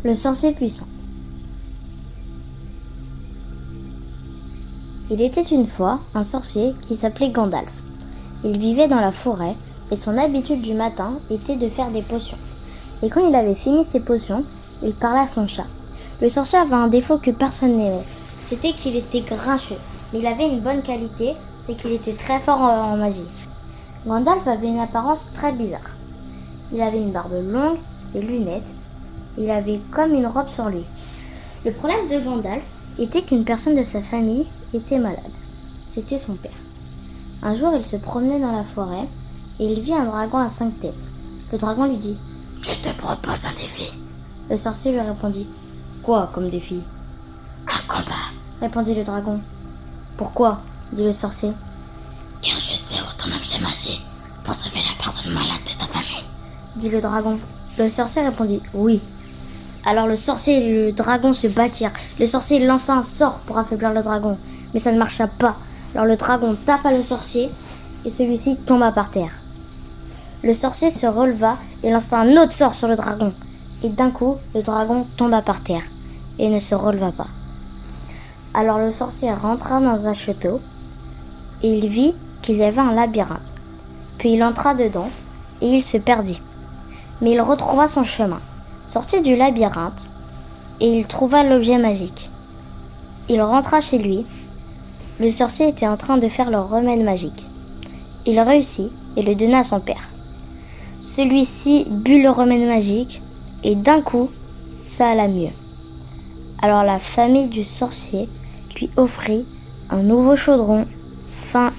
Le sorcier puissant. Il était une fois un sorcier qui s'appelait Gandalf. Il vivait dans la forêt et son habitude du matin était de faire des potions. Et quand il avait fini ses potions, il parlait à son chat. Le sorcier avait un défaut que personne n'aimait, c'était qu'il était grincheux. Mais il avait une bonne qualité, c'est qu'il était très fort en magie. Gandalf avait une apparence très bizarre. Il avait une barbe longue, des lunettes. Il avait comme une robe sur lui. Le problème de Gandalf était qu'une personne de sa famille était malade. C'était son père. Un jour, il se promenait dans la forêt et il vit un dragon à 5 têtes. Le dragon lui dit « Je te propose un défi. » Le sorcier lui répondit « Quoi comme défi ?»« Un combat, répondit le dragon. « Pourquoi ?» dit le sorcier. « Car je sais où ton objet magique pour sauver la personne malade de ta famille, dit le dragon. Le sorcier répondit « Oui. » Alors le sorcier et le dragon se battirent. Le sorcier lança un sort pour affaiblir le dragon, mais ça ne marcha pas. Alors le dragon tapa le sorcier et celui-ci tomba par terre. Le sorcier se releva et lança un autre sort sur le dragon. Et d'un coup, le dragon tomba par terre et ne se releva pas. Alors le sorcier rentra dans un château et il vit qu'il y avait un labyrinthe. Puis il entra dedans et il se perdit. Mais il retrouva son chemin, sortit du labyrinthe et il trouva l'objet magique. Il rentra chez lui. Le sorcier était en train de faire le remède magique. Il réussit et le donna à son père. Celui-ci but le remède magique et d'un coup, ça alla mieux. Alors la famille du sorcier lui offrit un nouveau chaudron. Fin.